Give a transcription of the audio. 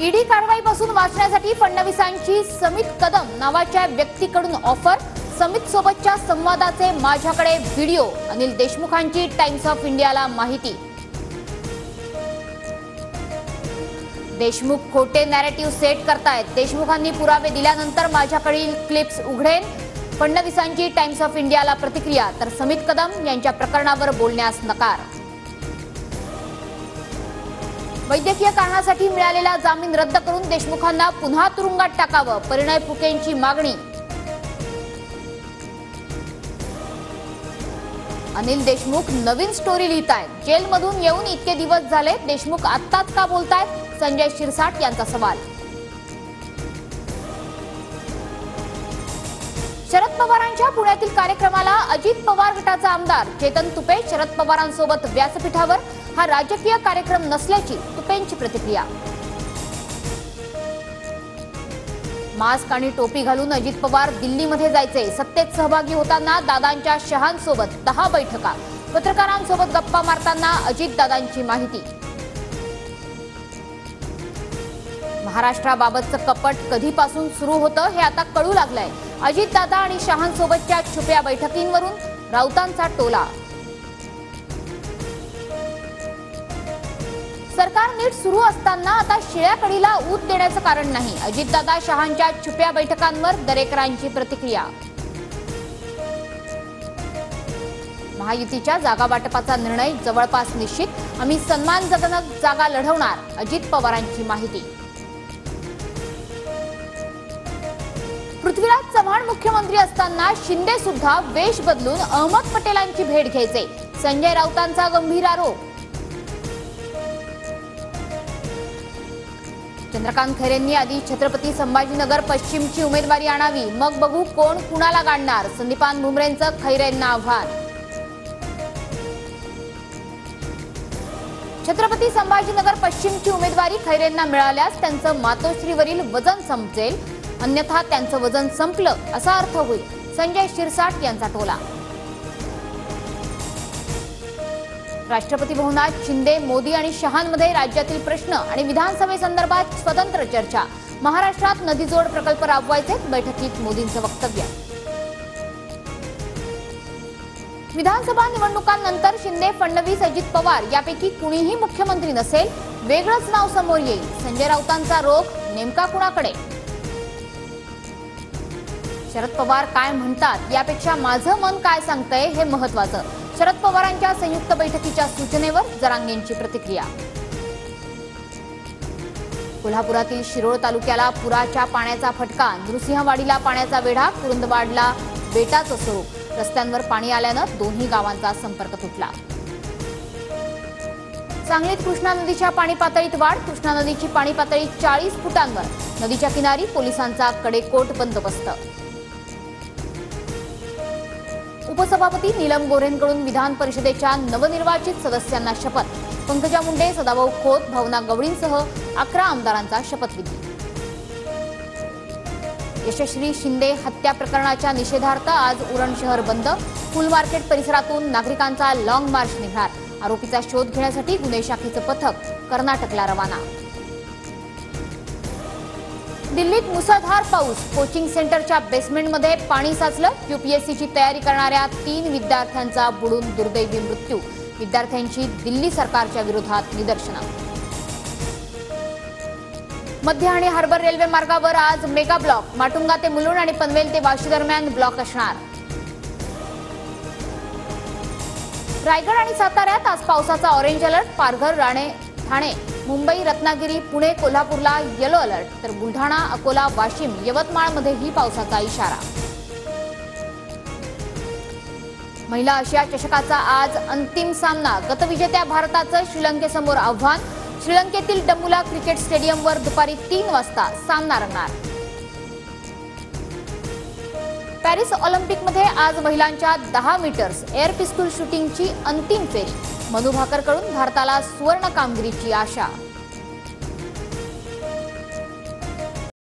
ED कारवाईपासून वाचण्यासाठी फडणवीसांची समित कदम नावाच्या व्यक्तीकडून ऑफर। समित सोबतच्या संवादाचे माझ्याकडे व्हिडिओ। अनिल देशमुखांची टाइम्स ऑफ इंडियाला माहिती। देशमुख खोटे नॅरेटिव्ह सेट करतायत। देशमुखांनी पुरावे दिल्यानंतर माझ्याकडील क्लिप्स उघडेन। फडणवीसांची टाइम्स ऑफ इंडियाला प्रतिक्रिया। तर समित कदम यांच्या प्रकरणावर बोलण्यास नकार। वैद्यकीय कारणासाठी मिळालेला जामीन रद्द करून देशमुखांना पुन्हा तुरुंगात टाकावं, परिणय फुकेंची मागणी। अनिल देशमुख नवीन स्टोरी लिहितायत। जेलमधून येऊन इतके दिवस झाले, देशमुख आत्ताच का बोलतायत? संजय शिरसाट यांचा सवाल। शरद पवारांच्या पुण्यातील कार्यक्रमाला अजित पवार गटाचा आमदार चेतन तुपे शरद पवारांसोबत व्यासपीठावर। हा राजकीय कार्यक्रम नसल्याची तुपेंची प्रतिक्रिया। मास्क आणि टोपी घालून अजित पवार दिल्लीमध्ये जायचे। सत्तेत सहभागी होताना दादांच्या शहांसोबत 10 बैठका। पत्रकारांसोबत गप्पा मारताना अजित दादांची माहिती। महाराष्ट्राबाबतचं कपट कधीपासून सुरू होतं हे आता कळू लागलंय। अजित दादा आणि शहांसोबतच्या छुप्या बैठकींवरून राऊतांचा टोला। सरकार नीट सुरू असताना आता शिळ्या कढीला ऊत देण्याचं कारण नाही। अजितदादा शहांच्या छुप्या बैठकांवर दरेकरांची प्रतिक्रिया। महायुतीच्या जागा वाटपाचा निर्णय जवळपास निश्चित। आम्ही सन्मानजनक जागा लढवणार, अजित पवारांची माहिती। पृथ्वीराज चव्हाण मुख्यमंत्री असताना शिंदे सुद्धा वेश बदलून अहमद पटेलांची भेट घ्यायचे। संजय राऊतांचा गंभीर आरोप। चंद्रकांत खैरेंनी आधी छत्रपती संभाजीनगर पश्चिमची उमेदवारी आणावी, मग बघू कोण कुणाला गाडणार। संदीपान भुमरेंचं खैरेंना आव्हान। छत्रपती संभाजीनगर पश्चिमची उमेदवारी खैरेंना मिळाल्यास त्यांचं मातोश्रीवरील वजन संपेल, अन्यथा त्यांचं वजन संपलं असा अर्थ होईल। संजय शिरसाट यांचा टोला। राष्ट्रपती भवनात शिंदे, मोदी आणि शहांमध्ये राज्यातील प्रश्न आणि विधानसभेसंदर्भात स्वतंत्र चर्चा। महाराष्ट्रात नदीजोड प्रकल्प राबवायचे, बैठकीत मोदींचं वक्तव्य। विधानसभा निवडणुकांनंतर शिंदे, फडणवीस, अजित पवार यापैकी कुणीही मुख्यमंत्री नसेल, वेगळंच नाव समोर येईल। संजय राऊतांचा रोख नेमका कुणाकडे? शरद पवार काय म्हणतात यापेक्षा माझं मन काय सांगतंय हे महत्त्वाचं। शरद पवारांच्या संयुक्त बैठकीच्या सूचनेवर जरांगेंची प्रतिक्रिया। कोल्हापुरातील शिरोळ तालुक्याला पुराच्या पाण्याचा फटका। नृसिंहवाडीला पाण्याचा वेढा, कुरुंदवाडला बेटाचं स्वरूप। रस्त्यांवर पाणी आल्यानं दोन्ही गावांचा संपर्क तुटला। सांगलीत कृष्णा नदीच्या पाणी पातळीत वाढ। कृष्णा नदीची पाणी पातळी 40 फुटांवर। नदीच्या किनारी पोलिसांचा कडेकोट बंदोबस्त। उपसभापती नीलम गोऱ्हेंकडून विधान परिषदेच्या नवनिर्वाचित सदस्यांना शपथ। पंकजा मुंडे, सदाभाऊ खोत, भावना गवळींसह 11 आमदारांचा शपथविधी। यशश्री शिंदे हत्या प्रकरणाच्या निषेधार्थ आज उरण शहर बंद। फुल मार्केट परिसरातून नागरिकांचा लॉंग मार्च निघणार। आरोपीचा शोध घेण्यासाठी गुन्हे शाखेचं पथक कर्नाटकला रवाना। दिल्लीत मुसळधार पाऊस। कोचिंग सेंटरच्या बेसमेंटमध्ये पाणी साचलं। यूपीएससीची तयारी करणाऱ्या 3 विद्यार्थ्यांचा बुडून दुर्दैवी मृत्यू। विद्यार्थ्यांची दिल्ली सरकारच्या विरोधात निदर्शनं। मध्य आणि हार्बर रेल्वे मार्गावर आज मेगा ब्लॉक। माटुंगा ते मुलुंड आणि पनवेल ते वाशी दरम्यान ब्लॉक असणार। रायगड आणि साताऱ्यात आज पावसाचा ऑरेंज अलर्ट। पालघर, राणे, ठाणे, मुंबई, रत्नागिरी, पुणे, कोल्हापूरला येलो अलर्ट। तर बुलढाणा, अकोला, वाशिम, यवतमाळमध्येही पावसाचा इशारा। महिला आशिया चषकाचा आज अंतिम सामना। गतविजेत्या भारताचं श्रीलंकेसमोर आव्हान। श्रीलंकेतील डमुला क्रिकेट स्टेडियमवर दुपारी 3 वाजता सामना रंगणार। पॅरिस ऑलिम्पिकमध्ये आज महिलांच्या 10 मीटर्स एअर पिस्तूल शूटिंगची अंतिम फेरी। मनु भाकरकडून भारताला सुवर्ण कामगिरीची आशा।